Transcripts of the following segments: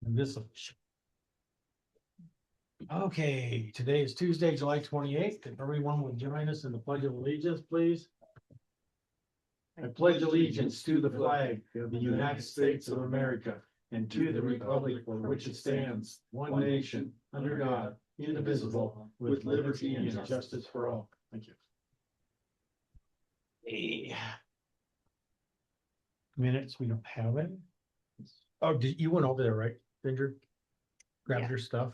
And this. Okay, today is Tuesday, July 28th. If everyone would join us in the Pledge of Allegiance, please. I pledge allegiance to the flag of the United States of America and to the republic for which it stands, one nation, under God, indivisible, with liberty and justice for all. Thank you. Minutes, we don't have any. Oh, you went over there, right, Ginger? Grabbed your stuff.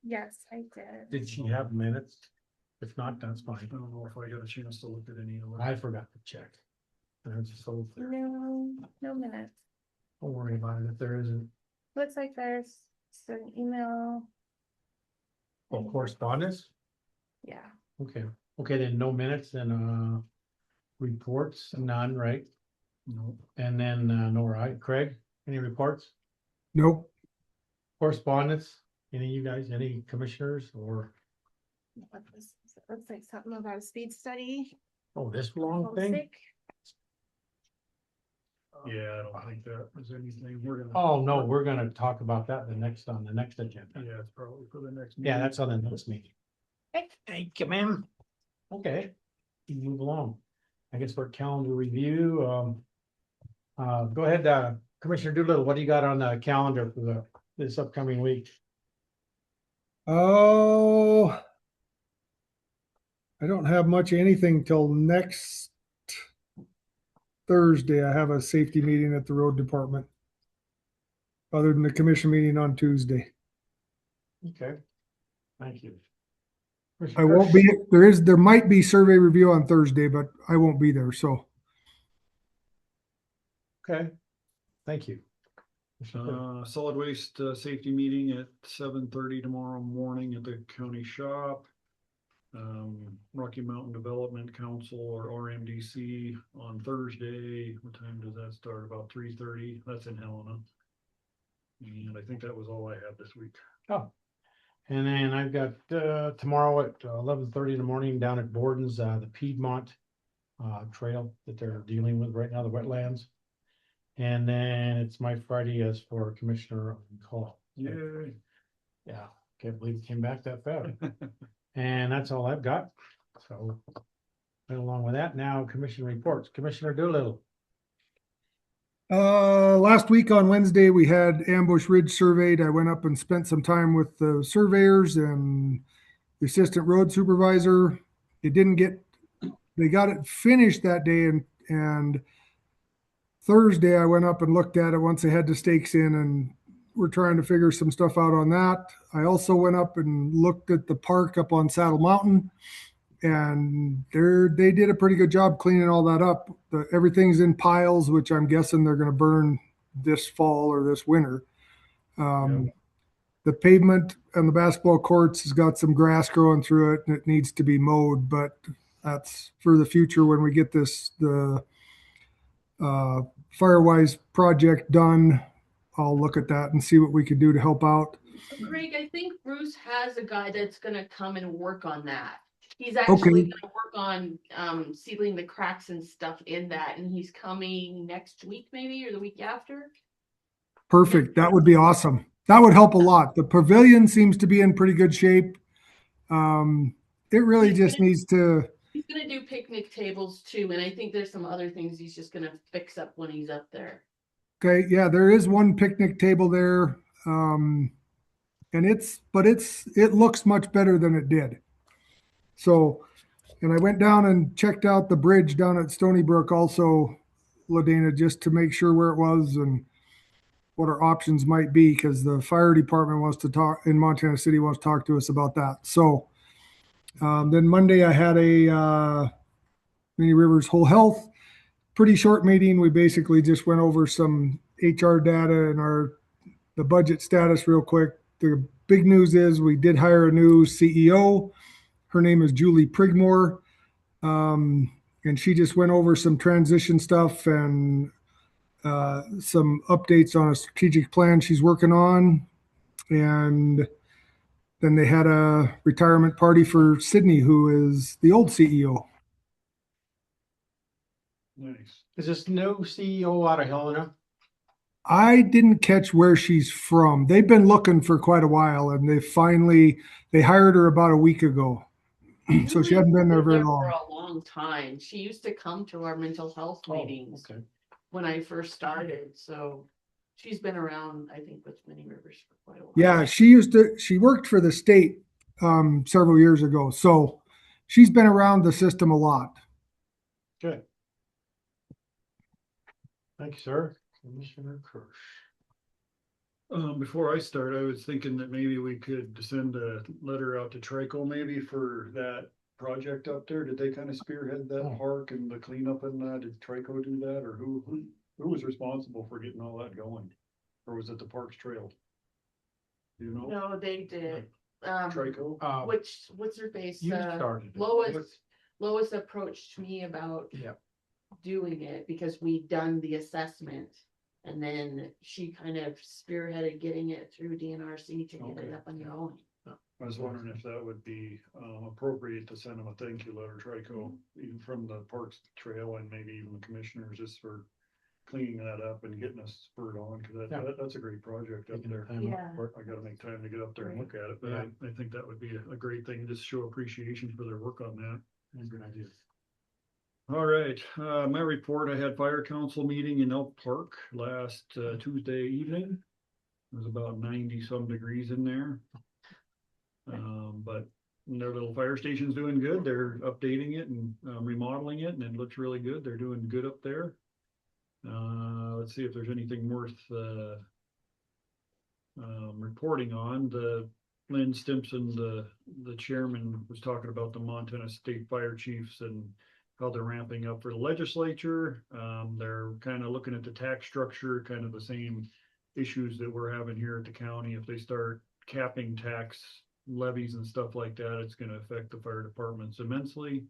Yes, I did. Did she have minutes? If not, that's fine. I don't know if I got a chance to look at any of them. I forgot to check. There's just so clear. No minutes. Don't worry about it if there isn't. Looks like there's an email. Oh, correspondence? Yeah. Okay, okay, then no minutes and reports, none, right? No. And then no, right? Craig, any reports? Nope. Correspondence? Any of you guys, any commissioners or? What was, it looks like something about a speed study. Oh, this long thing? Sick. Yeah, I don't think that was anything. We're gonna. Oh, no, we're gonna talk about that on the next agenda. Yeah, it's probably for the next meeting. Yeah, that's on the next meeting. Okay. Thank you, ma'am. Okay, we move along. I guess for calendar review, go ahead, Commissioner Doolittle, what do you got on the calendar for this upcoming week? Oh, I don't have much of anything till next Thursday. I have a safety meeting at the road department. Other than the commission meeting on Tuesday. Okay, thank you. I won't be, there might be survey review on Thursday, but I won't be there, so. Okay, thank you. Solid waste safety meeting at 7:30 tomorrow morning at the county shop. Rocky Mountain Development Council or RMDC on Thursday. What time does that start? About 3:30. That's in Helena. And I think that was all I had this week. Oh, and then I've got tomorrow at 11:30 in the morning down at Borden's, the Piedmont trail that they're dealing with right now, the wetlands. And then it's my Friday as for Commissioner on call. Yay. Yeah, can't believe it came back that fast. And that's all I've got. So right along with that, now commission reports. Commissioner Doolittle. Last week on Wednesday, we had Ambush Ridge surveyed. I went up and spent some time with the surveyors and the assistant road supervisor. They got it finished that day, and Thursday I went up and looked at it once they had the stakes in, and we're trying to figure some stuff out on that. I also went up and looked at the park up on Saddle Mountain, and they did a pretty good job cleaning all that up. Everything's in piles, which I'm guessing they're going to burn this fall or this winter. The pavement and the basketball courts has got some grass growing through it, and it needs to be mowed, but that's for the future when we get the Firewise project done. I'll look at that and see what we could do to help out. So Greg, I think Bruce has a guy that's gonna come and work on that. He's actually gonna work on sealing the cracks and stuff in that, and he's coming next week maybe, or the week after. Perfect. That would be awesome. That would help a lot. The pavilion seems to be in pretty good shape. It really just needs to. He's gonna do picnic tables too, and I think there's some other things he's just gonna fix up when he's up there. Okay, yeah, there is one picnic table there. And it looks much better than it did. So, and I went down and checked out the bridge down at Stony Brook also, Ladena, just to make sure where it was and what our options might be, because the fire department wants to talk in Montana City, wants to talk to us about that. So then Monday I had a Mini Rivers Whole Health, pretty short meeting. We basically just went over some HR data and the budget status real quick. The big news is we did hire a new CEO. Her name is Julie Prigmore. And she just went over some transition stuff and some updates on a strategic plan she's working on. And then they had a retirement party for Sydney, who is the old CEO. Nice. Is this new CEO out of Helena? I didn't catch where she's from. They've been looking for quite a while and they hired her about a week ago. So she hadn't been there Lived very For long. a long time. She used to come to our mental health Oh, meetings okay. when I first started, so she's been around, I think, with Mini Rivers for quite a while. Yeah, she worked for the state several years ago. So she's been around the system a lot. Good. Thank you, sir. Commissioner Kirsch. Before I start, I was thinking that maybe we could send a letter out to Trico maybe for that project up there. Did they kind of spearhead that Oh. park and the cleanup and that? Did Trico do that, or who was responsible for getting all that going? Or was it the Parks Trail? Do you know? No, they did. Trico? What's her face? You started. it. Lois approached me about Yeah. doing it because we'd done the assessment. And then she kind of spearheaded getting it through DNRC to get it Okay. up and going. I was wondering if that would be appropriate to send them a thank you letter, Trico, even from the Parks Trail and maybe even the commissioners, just for cleaning that up and getting us spurred on, because Yeah. that's a great project up Taking there. time Yeah. out for it. I gotta make time to get up there and look at it, but Yeah. I think that would be a great thing, just show appreciation for their work on that. Good idea. All right, my report, I had fire council meeting in Elk Park last Tuesday evening. It was about 90 some degrees in there. But their little fire station's doing good. They're updating it and remodeling it, and it looks really good. They're doing good up there. Let's see if there's anything worth reporting on. Lynn Stimpson, the chairman, was talking about the Montana State Fire Chiefs and how they're ramping up for the legislature. They're kind of looking at the tax structure, kind of the same issues that we're having here at the county. If they start capping tax levies and stuff like that, it's going to affect the fire departments immensely.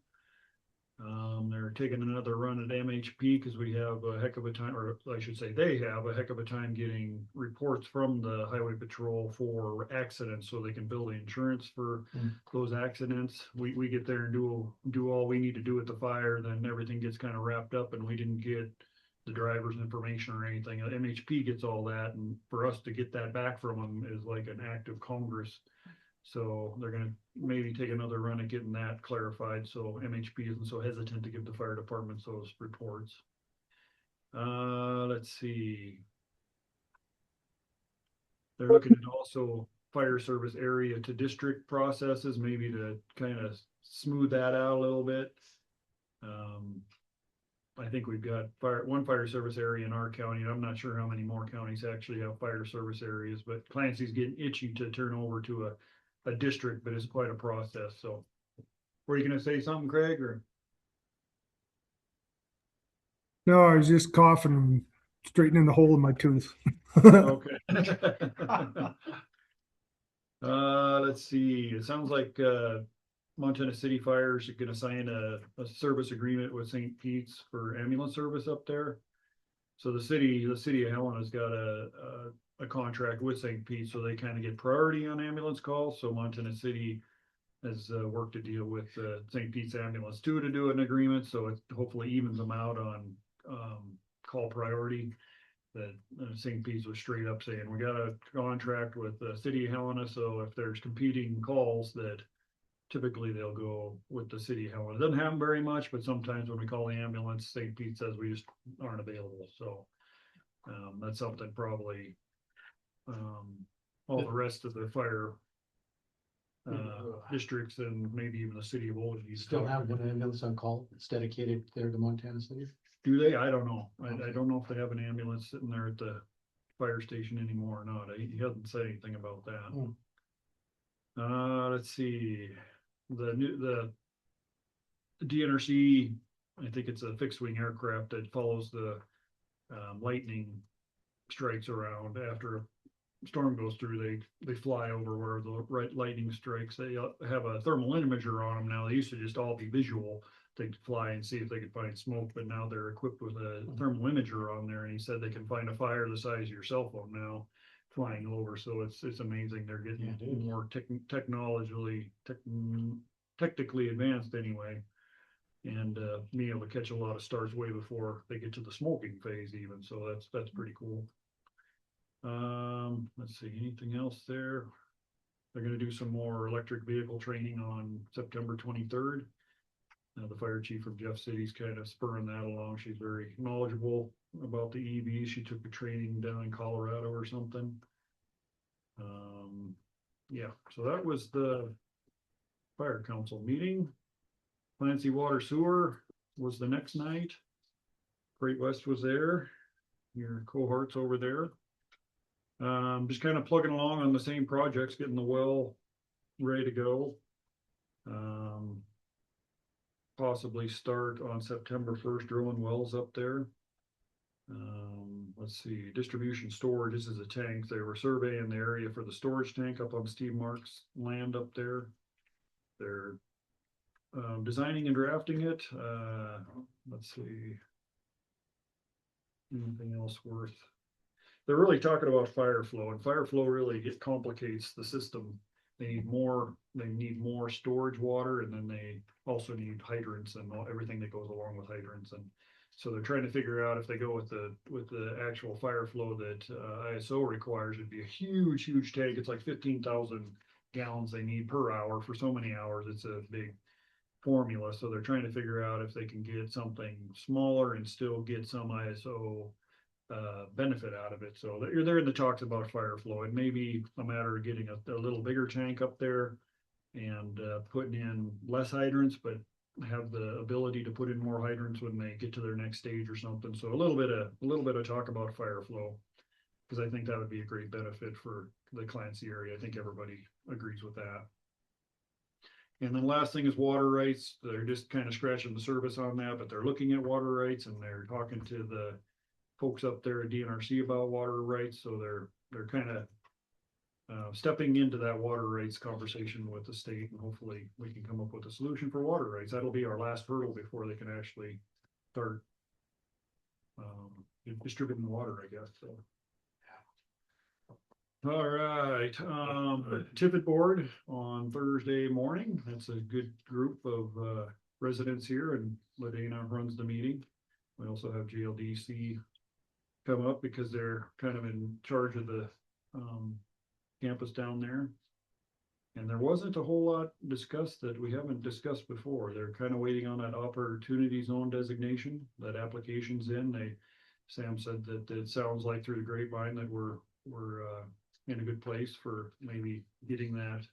They're taking another run at MHP because we have a heck of a time, or I should say they have a heck of a time getting reports from the highway patrol for accidents so they can bill the insurance for those accidents. We get there and do all we need to do at the fire, then everything gets kind of wrapped up and we didn't get the driver's information or anything. MHP gets all that, and for us to get that back from them is like an act of Congress. So they're gonna maybe take another run at getting that clarified, so MHP isn't so hesitant to give the fire departments those reports. Let's see. They're looking at also fire service area to district processes, maybe to kind of smooth that out a little bit. I think we've got one fire service area in our county, and I'm not sure how many more counties actually have fire service areas, but Clancy's getting itchy to turn over to a district, but it's quite a process. So were you gonna say something, Craig, or? No, I was just coughing and straightening the hole in my tooth. Okay. Let's see, it sounds like Montana City Fires are gonna sign a service agreement with St. Pete's for ambulance service up there. So the city of Helena's got a contract with St. Pete, so they kind of get priority on ambulance calls. So Montana City has worked to deal with St. Pete's ambulance too to do an agreement. So it hopefully evens them out on call priority. That St. Pete's was straight up saying, we got a contract with the city of Helena. So if there's competing calls, that typically they'll go with the city of Helena. It doesn't happen very much, but sometimes when we call the ambulance, St. Pete says we just aren't available. So that's something probably all the rest of the fire districts and maybe even the city of Old. You still have one ambulance on call that's dedicated there to Montana City? Do they? I don't know. I don't know if they have an ambulance sitting there at the fire station anymore or not. He hasn't said anything about that. Let's see. The DNRC, I think it's a fixed wing aircraft that follows the lightning strikes around. After a storm goes through, they fly over where the lightning strikes. They have a thermal imager on them now. They used to just all be visual. They could fly and see if they could find smoke, but now they're equipped with a thermal imager on there. And he said they can find a fire the size of your cell phone now flying over. So it's amazing. They're getting more technically advanced anyway, and being able to catch a lot of stars way before they get to the smoking phase even. So that's pretty cool. Let's see, anything else there? They're gonna do some more electric vehicle training on September 23rd. The fire chief from Jeff City's kind of spurring that along. She's very knowledgeable about the EVs. She took the training down in Colorado or something. Yeah, so that was the fire council meeting. Clancy Water Sewer was the next night. Great West was there. Your cohorts over there. Just kind of plugging along on the same projects, getting the well ready to go. Possibly start on September 1st, drilling wells up there. Let's see, distribution storage, this is a tank. They were surveying the area for the storage tank up on Steve Mark's land up there. They're designing and drafting it. Let's see. Anything else worth? They're really talking about fire flow, and fire flow really complicates the system. They need more storage water, and then they also need hydrants and everything that goes along with hydrants. And so they're trying to figure out if they go with the actual fire flow that ISO requires, it'd be a huge tank. It's like 15,000 gallons they need per hour for so many hours. It's a big formula. So they're trying to figure out if they can get something smaller and still get some ISO benefit out of it. So they're in the talks about fire flow. It may be a matter of getting a little bigger tank up there and putting in less hydrants, but have the ability to put in more hydrants when they get to their next stage or something. So a little bit of talk about fire flow, because I think that would be a great benefit for the Clancy area. I think everybody agrees with that. And then last thing is water rights. They're just kind of scratching the surface on that, but they're looking at water rights, and they're talking to the folks up there at DNRC about water rights. So they're kind of stepping into that water rights conversation with the state, and hopefully we can come up with a solution for water rights. That'll be our last hurdle before they can actually start distributing water, I guess. So. All right, Tippet board on Thursday morning. That's a good group of residents here, and Ladena runs the meeting. We also have GLDC come up because they're kind of in charge of the campus down there. And there wasn't a whole lot discussed that we haven't discussed before. They're kind of waiting on that opportunity zone designation. That application's in. Sam said that it sounds like through the grapevine that we're in a good place for maybe getting that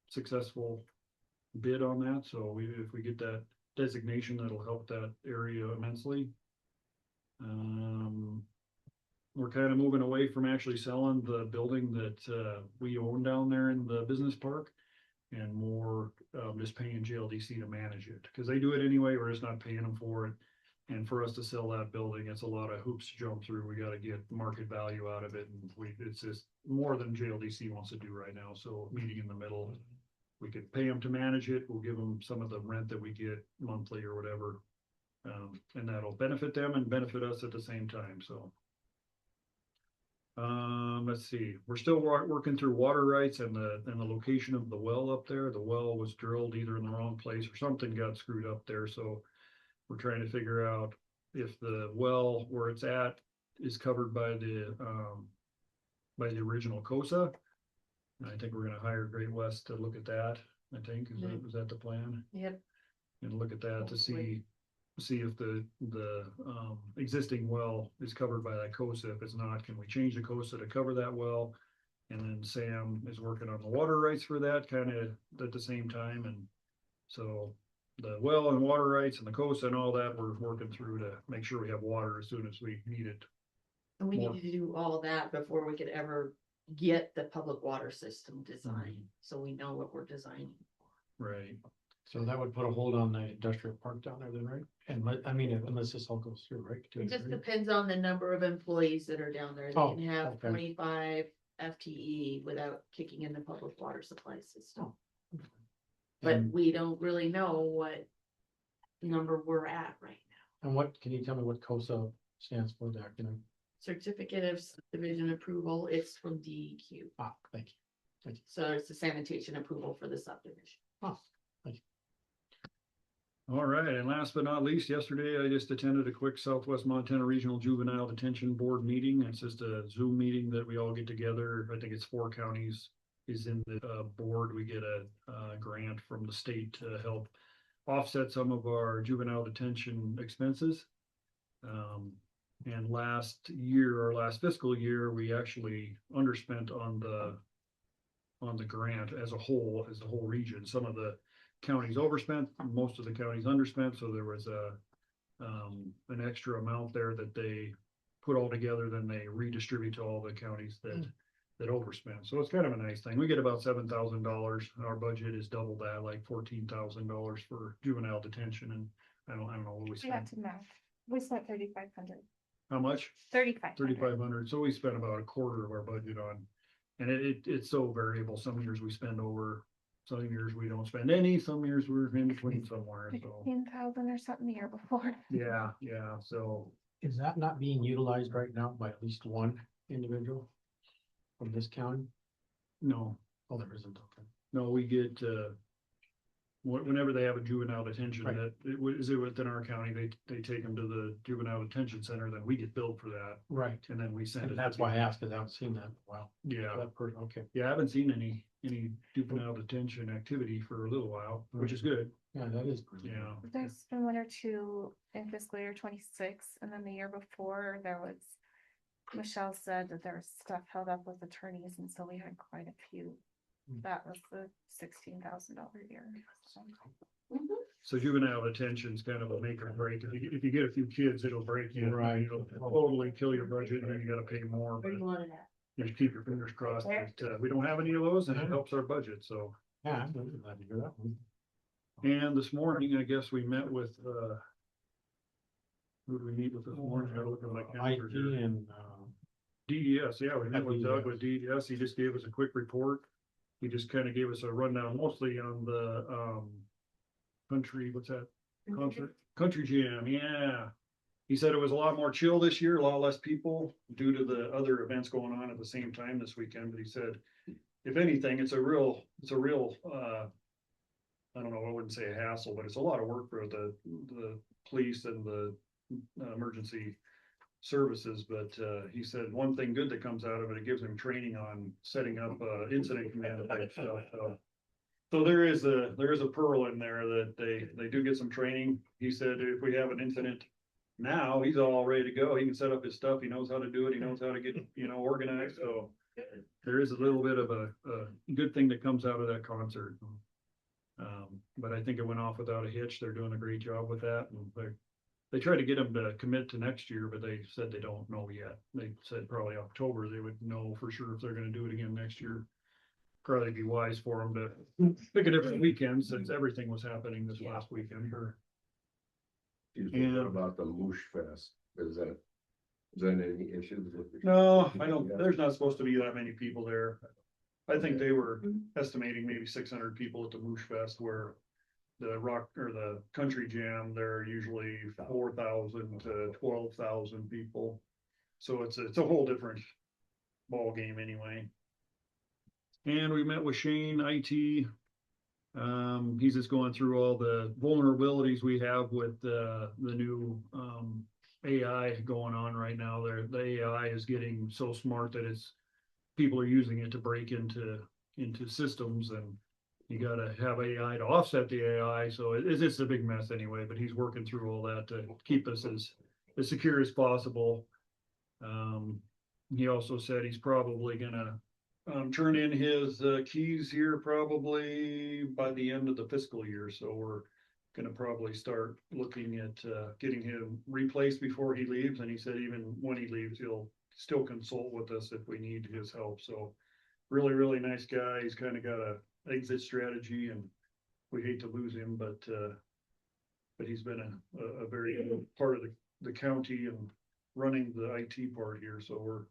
successful bid on that. So if we get that designation, that'll help that area immensely. We're kind of moving away from actually selling the building that we own down there in the business park, and more just paying GLDC to manage it, because they do it anyway. We're just not paying them for it. And for us to sell that building, it's a lot of hoops to jump through. We got to get market value out of it, and it's just more than GLDC wants to do right now. So meeting in the middle, we could pay them to manage it. We'll give them some of the rent that we get monthly or whatever, and that'll benefit them and benefit us at the same time. So let's see. We're still working through water rights and the location of the well up there. The well was drilled either in the wrong place or something got screwed up there. So we're trying to figure out if the well where it's at is covered by the original COSA. And I think we're going to hire Great West to look at that. I think is that the plan? Yep. And look at that to see if the existing well is covered by that COSA. If it's not, can we change the COSA to cover that well? And then Sam is working on the water rights for that kind of at the same time. And so the well and water rights and the COSA and all that, we're working through to make sure we have water as soon as we need it. And we need to do all that before we could ever get the public water system designed, so we know what we're designing. Right. So that would put a hold on the industrial park down there then, right? And unless this all goes through, right? It just depends on the number of employees that are down there. They can have 25 FTE without kicking in the public water supply system. But we don't really know what number we're at right now. And can you tell me what COSA stands for, the acronym? Certificate of Subdivision Approval, it's from DEQ. Thank you. So it's the sanitation approval for the subdivision. Oh, thank you. All right, and last but not least, yesterday I just attended a quick Southwest Montana Regional Juvenile Detention Board meeting. It's just a Zoom meeting that we all get together. I think it's 4 counties is in the board. We get a grant from the state to help offset some of our juvenile detention expenses. And last year, or last fiscal year, we actually underspent on the grant as a whole region. Some of the counties overspent, most of the counties underspent, so there was an extra amount there that they put all together, then they redistribute to all the counties that overspent. So it's kind of a nice thing. We get about $7,000. Our budget is double that, like $14,000 for juvenile detention, and I don't know what we We got spent. to math. We spent 3,500. How much? 3,500. So we spent about a quarter of our budget on, and it's so variable. Some years we spend over, some years we don't spend any, some years we're in between somewhere, so. 15,000 or something the year before. Yeah, so Is that not being utilized right now by at least one individual from this county? no, Oh, there isn't, okay. no, we get, whenever they have a juvenile detention Right. that is within our county, they take them to the juvenile detention center, then we get billed for that, Right, and then we send it. and that's why I asked, because I haven't seen that in a while. Yeah, That person, okay, yeah, I haven't seen any juvenile detention activity for a little while, which is good, yeah, that is. pretty good. yeah. There's been 1 or 2 in fiscal year 26, and then the year before there was, Michelle said that there was stuff held up with attorneys, and so we had quite a few. That was the $16,000 year. So. So juvenile detention's kind of a make or break. If you get a few kids, it'll break you. Right. It'll totally kill your budget, and then you gotta pay more, but just keep your fingers crossed that, we don't have any of those, and it helps our budget, so. Yeah, I'm really glad to hear that one. And this morning, I guess we met with, who did we meet with this morning? I gotta look at my calendar IT here. and, DES, yeah, we met with Doug with DES. DES. He just gave us a quick report. He just kind of gave us a rundown mostly on the, country, what's that? Country Jam, yeah. He said it was a lot more chill this year, a lot less people due to the other events going on at the same time this weekend, but he said, if anything, it's a real, I don't know, I wouldn't say a hassle, but it's a lot of work for the police and the emergency services, but he said one thing good that comes out of it gives him training on setting up incident command type stuff. So there is a pearl in there that they do get some training. He said if we have an incident now, he's all ready to go. He can set up his stuff. He knows how to do it. He knows how to get organized. So there is a little bit of a good thing that comes out of that concert. But I think it went off without a hitch. They're doing a great job with that, and they tried to get them to commit to next year, but they said they don't know yet. They said probably October they would know for sure if they're gonna do it again next year. Probably be wise for them to pick a different weekend since everything was happening this last weekend. Excuse me, what about the Moosh Fest? Is that any issues with? No, I don't, there's not supposed to be that many people there. I think they were estimating maybe 600 people at the Moosh Fest, where the rock or the country jam, they're usually 4,000 to 12,000 people. So it's a whole different ball game anyway. And we met with Shane IT. He's just going through all the vulnerabilities we have with the new AI going on right now. The AI is getting so smart that people are using it to break into systems, and you gotta have AI to offset the AI. So it's a big mess anyway, but he's working through all that to keep us as secure as possible. He also said he's probably gonna turn in his keys here probably by the end of the fiscal year. So we're gonna probably start looking at getting him replaced before he leaves. And he said even when he leaves, he'll still consult with us if we need his help. So really, really nice guy. He's kind of got a exit strategy, and we hate to lose him, but he's been a very good part of the county and running the IT part here. So we're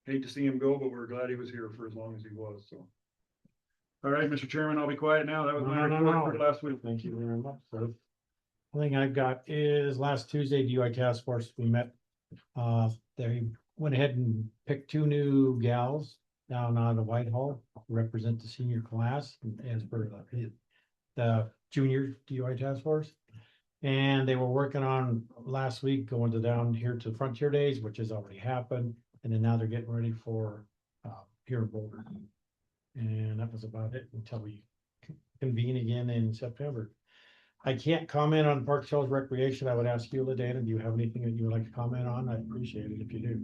hate to see him go, but we're glad he was here for as long as he was. So, all right, Mr. Chairman, I'll be quiet now. That was my report for last week. Thank you very much, sir. The thing I've got is last Tuesday, DUI task force, we met. They went ahead and picked 2 new gals down out of Whitehall to represent the senior class. And as per the Junior DUI Task Force. And they were working on last week going to down here to Frontier Days, which has already happened. And then now they're getting ready for here in Boulder. And that was about it until we convene again in September. I can't comment on Park Shores Recreation. I would ask you, LaDana, do you have anything that you would like to comment on? I'd appreciate it if you do.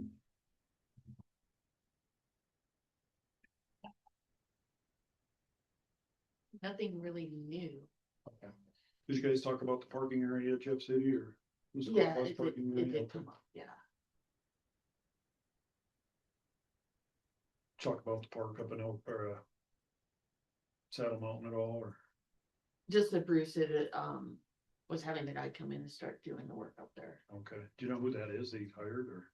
Nothing really new. Did you guys talk about the parking area at Jeff City or? was it Yeah, bus it parking did, it area? did come up, yeah. Talk about the park up in Oak or Saddle Mountain at all or? Just that Bruce had, was having the guy come in and start doing the work up there. Okay, do you know who that is that he hired or?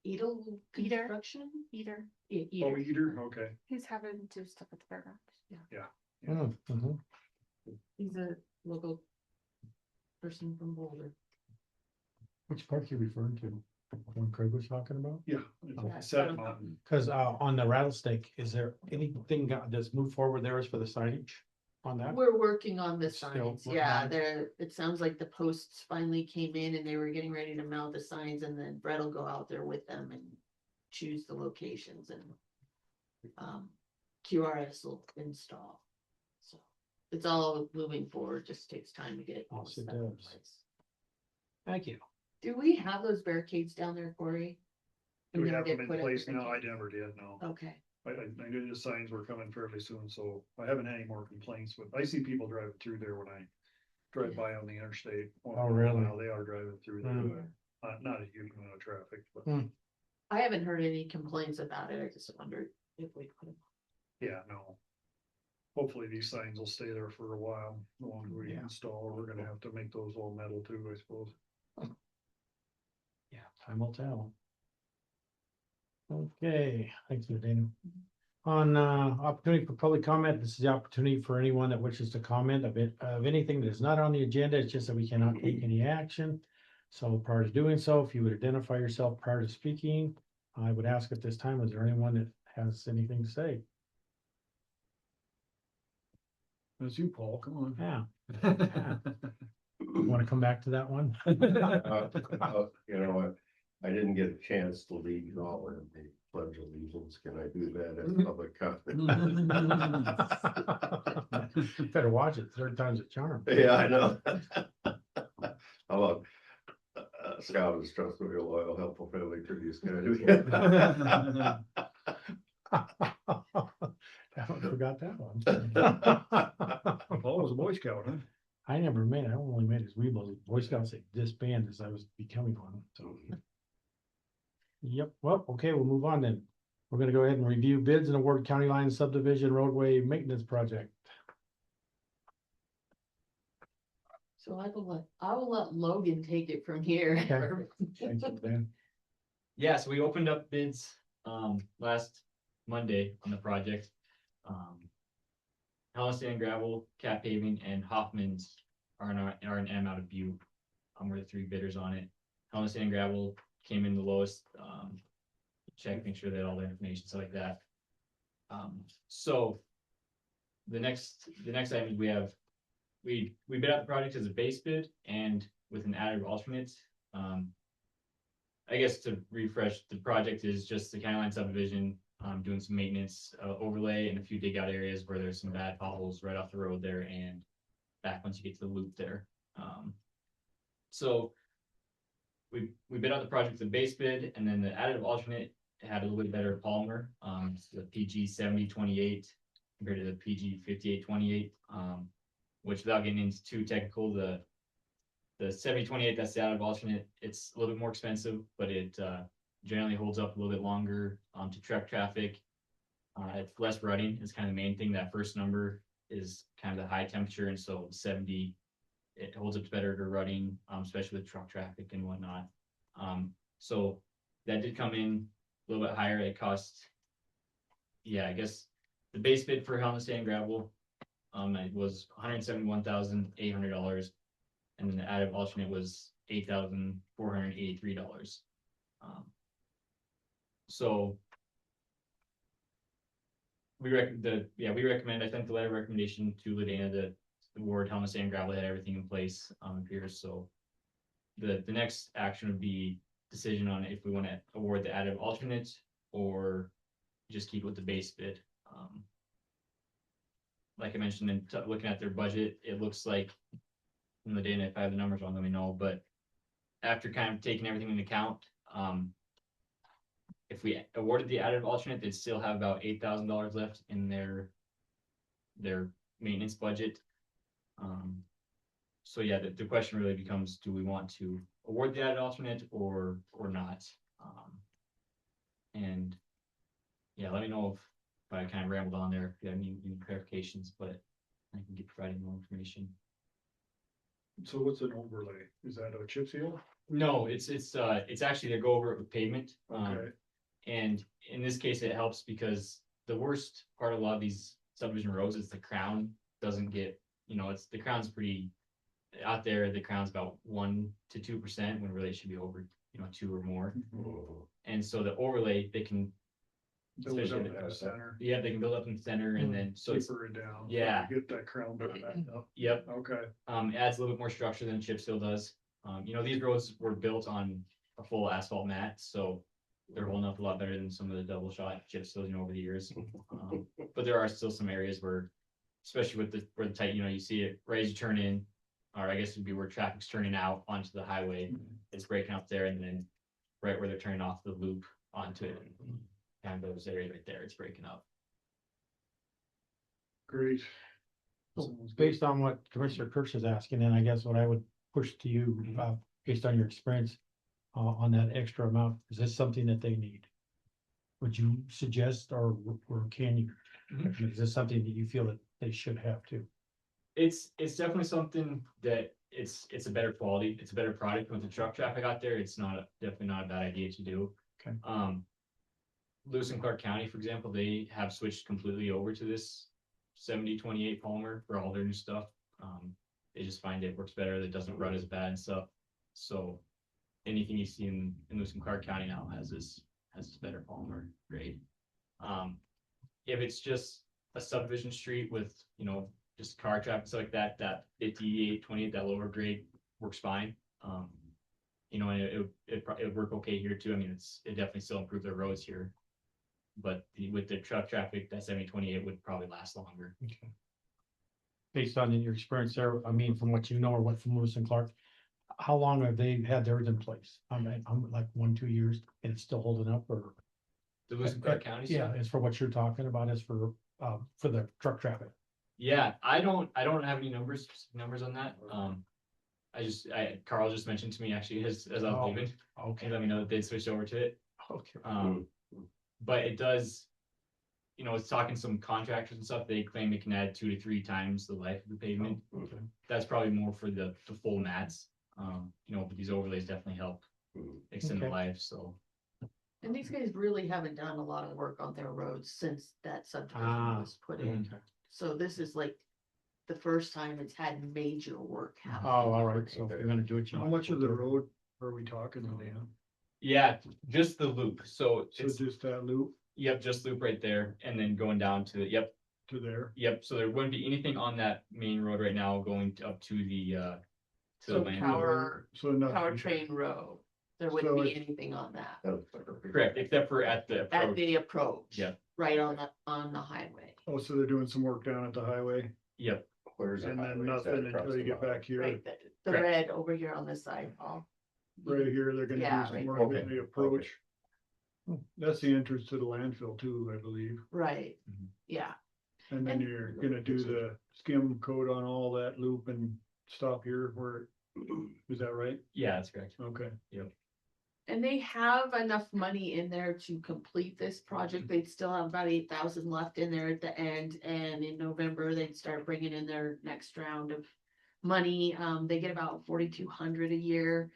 Edel Eater. Construction? Eater, Oh, Eater, okay. he's having to do stuff at the fairgrounds. Mhm. He's a local person from Boulder. Which park you referring to? When Craig was talking about? Yeah. Yeah, Saddle Mountain. Because on the Rattlesnake, is there anything that's moved forward there as for the signage on that? We're working on the It's still signs, working yeah, on it? there, it sounds like the posts finally came in and they were getting ready to mount the signs and then Brett will go out there with them and choose the locations and QRS will install. So it's all moving forward, just takes time to get all Yes, the it stuff in does. place. Thank you. Do we have those barricades down there, Corey? Do we Never have get them in put up place or now? I anything? never did, no. Okay, I knew the signs were coming fairly soon, so I haven't had any more complaints with, I see people driving through there when I drive by on the interstate. Oh, really? Now they are driving through there, Mm. but not a huge amount of traffic, but I haven't heard any complaints about it, I just wondered if we put them. yeah, no. Hopefully these signs will stay there for a while, the ones we Yeah. install, we're gonna have to make those all metal too, I suppose. Yeah, time will tell. Okay, thank you, Dana. On opportunity for public comment, this is the opportunity for anyone that wishes to comment of anything that is not on the agenda. It's just that we cannot take any action. So prior to doing so, if you would identify yourself prior to speaking, I would ask at this time, is there anyone that has anything to say? That's you, Paul, come on. Yeah, want to come back to that one? You know what? I didn't get a chance to lead you all in the pledge of allegiance. Can I do that as public comment? Better watch it, third time's a charm. Yeah, I know. How about Scout is trustworthy, loyal, helpful, family, courteous, can I do that? I forgot that one. Paul was a Boy Scout, huh? I never made it. I only made his Weebles. Boy Scouts had disbanded as I was becoming one, so. Yep, well, okay, we'll move on then. We're gonna go ahead and review bids and award county line subdivision roadway maintenance project. So I will let Logan take it from here. Okay. Thank you, Dan. Yeah, so we opened up bids last Monday on the project. Hellas Sand Gravel, Cat Paving, and Hoffman's are an M out of Butte. We're the three bidders on it. Hellas Sand Gravel came in the lowest. Check, make sure they had all the information, stuff like that. So the next item we have, we bid out the project as a base bid and with an added alternate. I guess to refresh, the project is just the county line subdivision, doing some maintenance, overlay and a few dig out areas where there's some bad potholes right off the road there and back once you get to the loop there. So we bid out the project as a base bid, and then the additive alternate had a little bit better polymer, the PG 7028 compared to the PG 5828, which without getting into too technical, the 7028, that's the additive alternate, it's a little bit more expensive, but it generally holds up a little bit longer to truck traffic. It's less rutting is kind of the main thing. That first number is kind of the high temperature, and so 70, it holds up better to rutting, especially with truck traffic and whatnot. So that did come in a little bit higher. It cost, yeah, I guess the base bid for Hellas Sand Gravel, it was $171,800, and then the additive alternate was $8,483. So we recommend, I sent the letter of recommendation to LaDana, the award Helmet Sand Gravel had everything in place, here, so. The next action would be decision on if we want to award the additive alternate or just keep with the base bid. Like I mentioned, in looking at their budget, it looks like, from the data, if I have the numbers wrong, let me know, but after kind of taking everything into account, if we awarded the additive alternate, they'd still have about $8,000 left in their maintenance budget. So yeah, the question really becomes, do we want to award the added alternate or not? And yeah, let me know if I kind of rambled on there, if you have any clarifications, but I can keep providing more information. So what's an overlay? Is that a chip seal? No, it's actually to go over it with pavement. Okay. And in this case, it helps because the worst part of a lot of these subdivision roads is the crown doesn't get, it's, the crown's pretty out there. The crown's about 1 to 2% when really it should be over, 2 or more. And so the overlay, they can, Build it especially up in the center. yeah, they can build up in the center and then, so it's, Taper it down. Yeah. Get that crown back up. yep, Okay. adds a little bit more structure than chip seal does. These roads were built on a full asphalt mat, so they're holding up a lot better than some of the double shot chip seals, over the years. But there are still some areas where, especially with where the tight, you see it right as you turn in, or I guess it'd be where traffic's turning out onto the highway, it's breaking up there, and then right where they're turning off the loop onto it, and those areas right there, it's breaking up. Great. So Sounds good. based on what Commissioner Kirsch is asking, and I guess what I would push to you, based on your experience, on that extra amount, is this something that they need? Would you suggest, or can you? Is this something that you feel that they should have to? It's definitely something that it's a better quality, it's a better product. With the truck traffic out there, it's definitely not a bad idea to do. Okay. Lewis and Clark County, for example, they have switched completely over to this 7028 polymer for all their new stuff. They just find it works better, that doesn't run as bad and stuff. So anything you see in Lewis and Clark County now has this better polymer grade. If it's just a subdivision street with, just car traffic, stuff like that, that 5828, that lower grade works fine. And it would work okay here too. I mean, it definitely still improved their roads here. But with the truck traffic, that 7028 would probably last longer. Okay. Based on your experience there, I mean, from what you know, or what from Lewis and Clark, how long have they had theirs in place? I mean, I'm like 1-2 years, and it's still holding up, or? The Lewis and Clark County Yeah, stuff? it's for what you're talking about, is for the truck traffic. Yeah, I don't have any numbers on that. Carl just mentioned to me actually as I was leaving, Okay. and let me know that they'd switched over to it. Okay. But it does, it's talking some contractors and stuff, they claim it can add 2 to 3 times the life of the pavement. Okay. That's probably more for the full mats. But these overlays definitely help extend the Okay. life, so. And these guys really haven't done a lot of work on their roads since that subdivision was put in. Okay. So this is like the first time it's had major work happen. Oh, all right, so if you're gonna do it, you How might much as of well the do it. road are we talking, Dan? Yeah, just the loop, so So it's, just that loop yep, just loop right there, and then going down to, yep, to there? so there wouldn't be anything on that main road right now going up to the So land. So nothing. Powertrain Road, there wouldn't So be it's- anything on that, Correct, except for at the at approach. the approach. Yeah. Right on the highway, Oh, so they're doing some work down at the highway Yep, Where's the and highway? then Is that nothing across until you the get mountain? back here. right, the Correct. red over here on this side, Paul. Right here, they're gonna Yeah, do some right work there. in the approach. That's the entrance to the landfill too, I believe. Right, Mhm. yeah, And then And- you're gonna do the skim coat on all that loop and stop here where, is that right? yeah, that's correct. Okay. and they have enough money in there to complete this project, they'd still have about 8,000 left in there at the end, and in November, they'd start bringing in their next round of money, they get about 4,200 a year.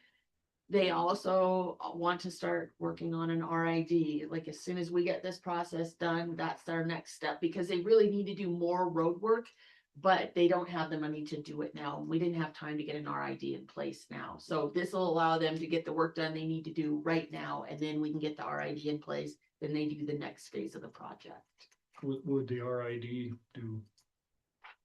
They also want to start working on an RID, like as soon as we get this process done, that's our next step, because they really need to do more road work. But they don't have the money to do it now, and we didn't have time to get an RID in place now, so this will allow them to get the work done they need to do right now, and then we can get the RID in place, then they do the next phase of the project. What would the RID do?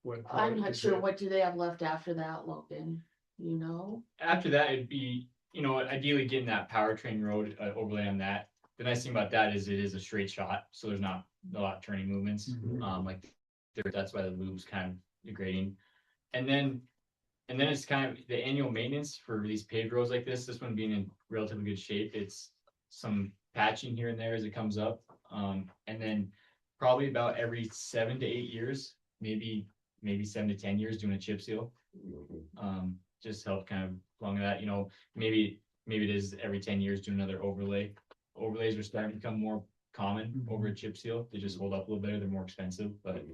what? I'm product not is sure, it? what do they have left after that, Logan? You know? After that, it'd be, ideally getting that powertrain road overlay on that. The nice thing about that is it is a straight shot, so there's not a lot of turning movements. Mhm. That's why the loop's kind of degrading. And then it's kind of the annual maintenance for these paved roads like this one being in relatively good shape. It's some patching here and there as it comes up. And then probably about every 7 to 8 years, maybe 7 to 10 years doing a chip seal. Just help kind of along that, maybe it is every 10 years doing another overlay. Overlays are starting to become more common over a chip seal. They just hold up a little better. They're more expensive, but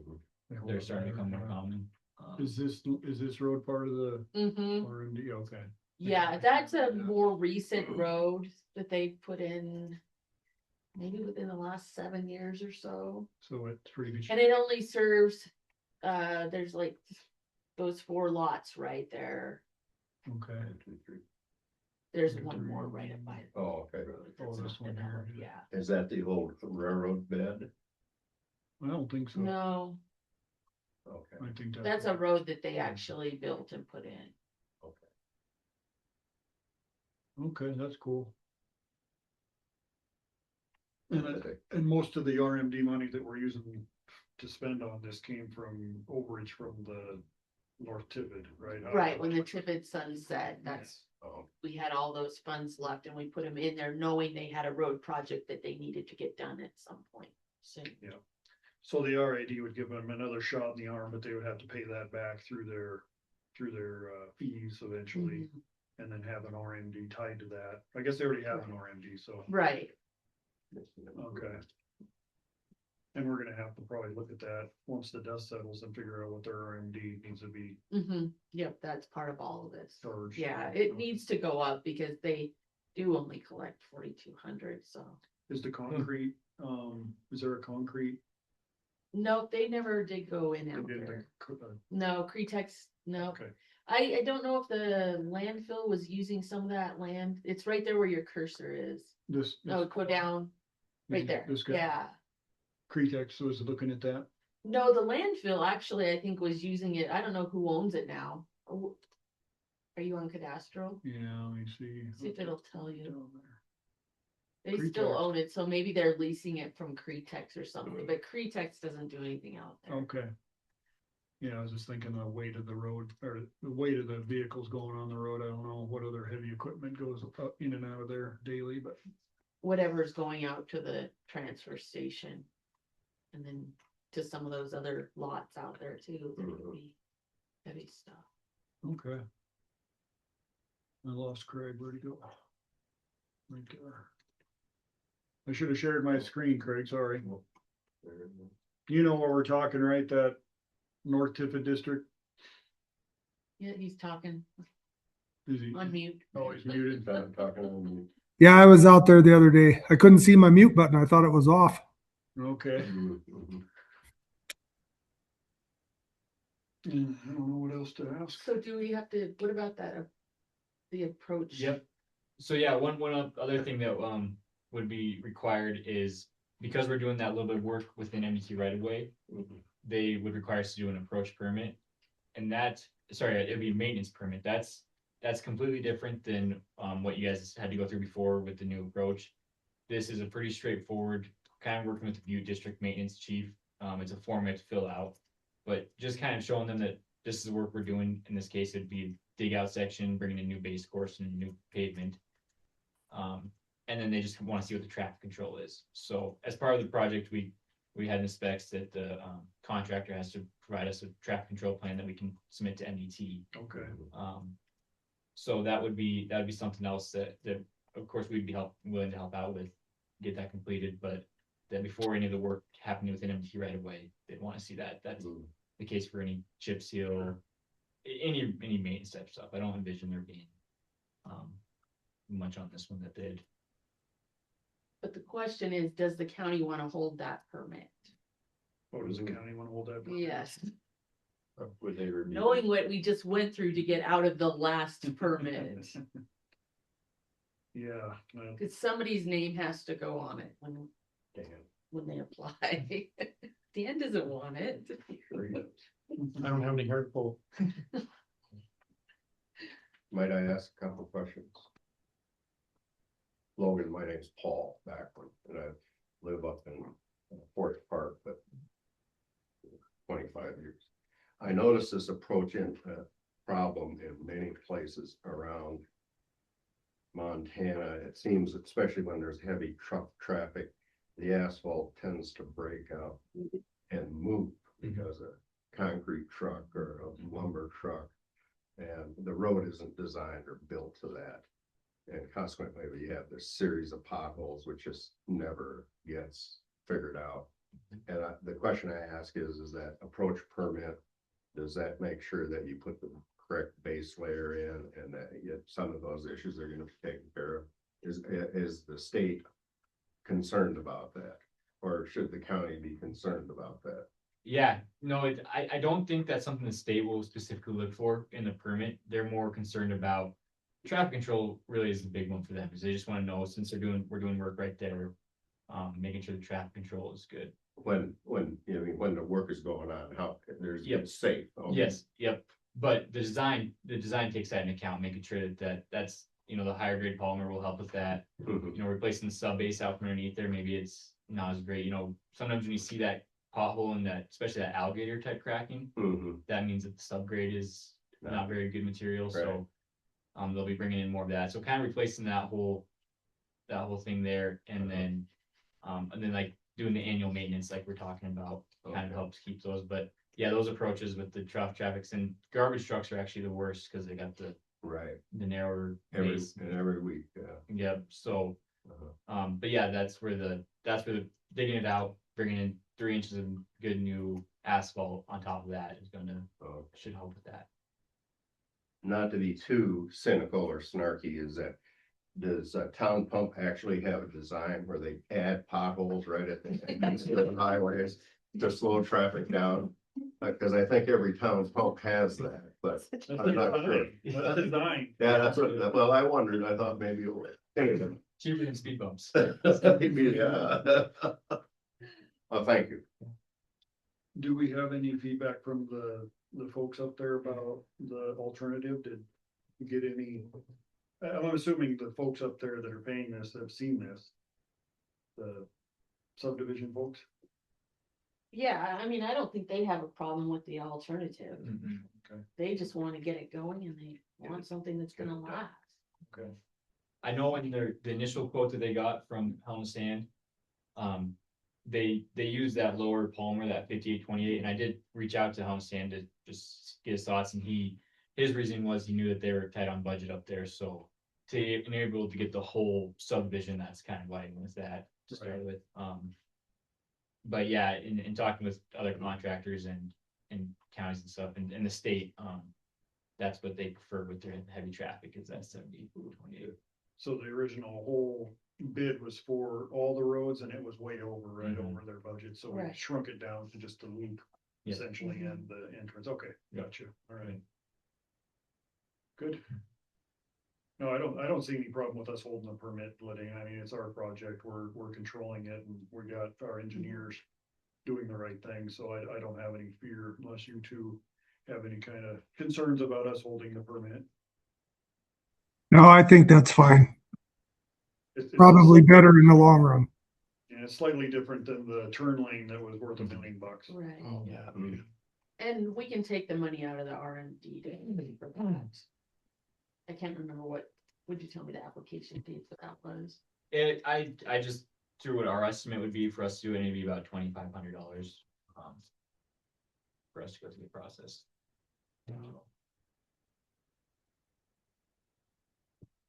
They hold they're up starting to become better, more yeah. common. Is this road part of the Mm-hmm. R&D? Okay. Yeah, that's a more recent road that they put in maybe within the last 7 years or so. So it's pretty good. And it only serves, there's like those 4 lots right there. Okay. 1, 2, 3. There's one more right up by the Oh, okay. road. Oh, that's this not one here, developed, yeah. yeah. Is that the old railroad bed? I don't think so. No, Okay, I think that's a road that they actually built and put in. okay. Okay, that's cool. And, Okay. and most of the RMD money that we're using to spend on this came from overage from the North Tibbet, right? Right, when the Tibbet sunset, that's, Oh, we had all those funds left and we put them in there knowing they had a road project that they needed to get done at some point soon. So the RAD would give them another shot in the arm, but they would have to pay that back through their fees eventually. Mhm. And then have an RMD tied to that. I guess they already have an RMD, so, Right, okay. And we're gonna have to probably look at that once the dust settles and figure out what their RMD needs to be yep, that's part of all of this. charged. Yeah, it needs to go up because they do only collect 4,200, so. Is the concrete, is there a concrete? Nope, they never did go in they out did the there. co- No, Cretex, no. Okay, I don't know if the landfill was using some of that land. It's right there where your cursor is. this. No, go down, right there. This guy, Yeah. Cretex was looking at that. No, the landfill actually, I think, was using it. I don't know who owns it now. Oh, are you on cadastral? Yeah, let me see. See if it'll tell you. Down there. They still Cretex. own it, so maybe they're leasing it from Cretex or something, but Cretex doesn't do anything out there. Okay. Yeah, I was just thinking the weight of the road, or the weight of the vehicles going on the road. I don't know what other heavy equipment goes up in and out of there daily, but Whatever's going out to the transfer station. And then to some of those other lots out there too, that would be heavy stuff. okay. I lost Craig. Where'd he go? Right there. I should have shared my screen, Craig, sorry. there. You know what we're talking, right? That North Tiffin district? Yeah, he's talking Is he? on mute. Oh, he's muted. Talking on Yeah, I was out there the other day. I couldn't see my mute button. I thought it was off. Okay. you. And I don't know what else to ask. So do we have to, what about that, the approach? Yep. So yeah, one other thing that would be required is because we're doing that little bit of work within MDT right of way, they would require us to do an approach permit. And it'd be a maintenance permit. That's completely different than what you guys had to go through before with the new approach. This is a pretty straightforward, kind of working with the Butte District Maintenance Chief. It's a form we have to fill out, but just kind of showing them that this is the work we're doing. In this case, it'd be dig out section, bringing in new base course and new pavement. And then they just want to see what the traffic control is. So as part of the project, we had in specs that the contractor has to provide us a traffic control plan that we can submit to MDT. Okay. So that would be something else that of course we'd be willing to help out with, get that completed, but that before any of the work happening within MDT right away, they'd want to see that. That's the case for any chip seal, any maintenance type stuff. I don't envision there being much on this one that did. But the question is, does the county want to hold that permit? Oh, does the county want to hold that? Yes, Would they review? knowing what we just went through to get out of the last permit. Yeah, well, Cause somebody's name has to go on it Damn. when they apply. Dan doesn't want it. Sure he does. I don't have any hard pull. Might I ask a couple questions? Logan, my name's Paul Backward, and I live up in Forest Park, but 25 years. I noticed this approach in problem in many places around Montana. It seems, especially when there's heavy truck traffic, the asphalt tends to break out and move because a concrete truck or a lumber truck, and the road isn't designed or built to that. And consequently, you have this series of potholes, which just never gets figured out. And the question I ask is that approach permit, does that make sure that you put the correct base layer in and that some of those issues are gonna be taken care of? Is the state concerned about that? Or should the county be concerned about that? Yeah, no, I don't think that's something the state will specifically look for in the permit. They're more concerned about traffic control really is the big one for them, because they just want to know, since we're doing work right there, making sure the traffic control is good. When when the work is going on, how there's Yep. it's safe. Okay. Yes, yep, but the design takes that into account, making sure that's, the higher grade polymer will help with that. Mhm. Replacing the sub base out from underneath there, maybe it's not as great, sometimes when you see that pothole and that, especially that alligator type cracking, Mhm. that means that the subgrade is not very good material, Right. so. They'll be bringing in more of that, so kind of replacing that whole thing there, and then like doing the annual maintenance like we're talking about, kind of Okay. helps keep those, but yeah, those approaches with the traffics and garbage trucks are actually the worst, because they got the Right. narrower Every base. week, yeah. Yep, so, Uh-huh. but yeah, that's where the digging it out, bringing in 3 inches of good new asphalt on top of that is Oh. should help with that. Not to be too cynical or snarky, is that does Town Pump actually have a design where they add potholes right at the ends of the highways to slow traffic down? Because I think every town pump has that, but I'm not sure. That's design. Yeah, that's what, well, I wondered, I thought maybe it was. Anyway. Cheaper than speed bumps. Maybe, oh, thank you. Do we have any feedback from the folks up there about the alternative? Did you get any? I'm assuming the folks up there that are paying this have seen this. The subdivision folks? Yeah, I mean, I don't think they have a problem with the alternative. They just wanna get it going and they want something that's gonna last. Okay. I know in the initial quote that they got from Helm Sand, they used that lower Palmer, that 5828, and I did reach out to Helm Sand to just get his thoughts, and his reason was he knew that they were tight on budget up there, so to enable to get the whole subdivision, that's kind of why he wants that to start with. But yeah, in talking with other contractors and counties and stuff, and the state, that's what they prefer with their heavy traffic, is that 70-28. So the original whole bid was for all the roads and it was way over, right Mhm. over their budget, so we Right. shrunk it down to just the loop. Yeah. Essentially, Mhm. and the entrance, okay, gotcha, all right. Good. No, I don't see any problem with us holding the permit, I mean, it's our project, we're controlling it, and we got our engineers doing the right thing, so I don't have any fear unless you two have any kind of concerns about us holding the permit. No, I think that's fine. It's Probably better in the long run. Yeah, it's slightly different than the turn lane that was worth $1 million. Right, Oh, yeah. and we can take the money out of the RMD to pay for that. I can't remember would you tell me the application fee for that was? I just threw what our estimate would be for us to do, and it'd be about $2,500, for us to go through the process.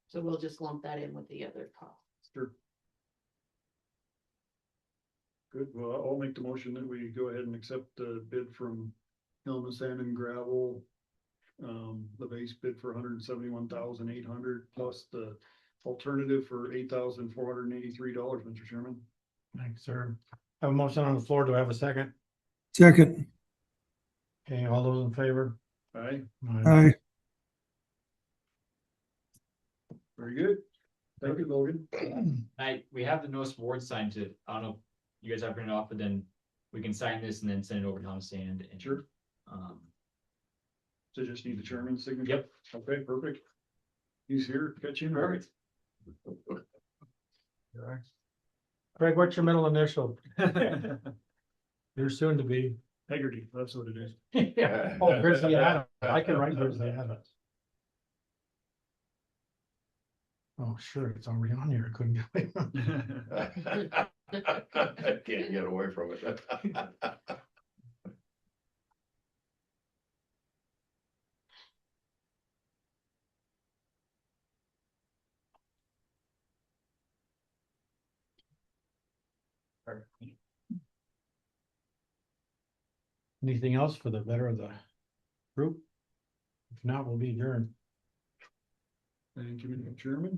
So we'll just lump that in with the other costs. Sure. Good, well, I'll make the motion that we go ahead and accept the bid from Helm Sand and Gravel. The base bid for $171,800 plus the alternative for $8,483, Mr. Chairman. Thanks, sir. Have a motion on the floor. Do I have a second? Second, Okay, all those in favor? Aye, I, very good. Thank you, Logan. We have the notice of award signed to, I don't know, if you guys have printed off, but then we can sign this and then send it over to Tom Sand and. Sure. So just need the chairman's signature? Yep. Okay, perfect. He's here, catch him. Perfect. Craig, what's your middle initial? You're soon to be. Haggerty, that's what it is. Yeah. Oh, Grizzly Adams. I can write Grizzly Adams. Oh, sure, it's already on here. I couldn't get away from it. Can't get away from it. Anything else for the better of the group? If not, we'll be adjourned. Thank you, Mr. Chairman.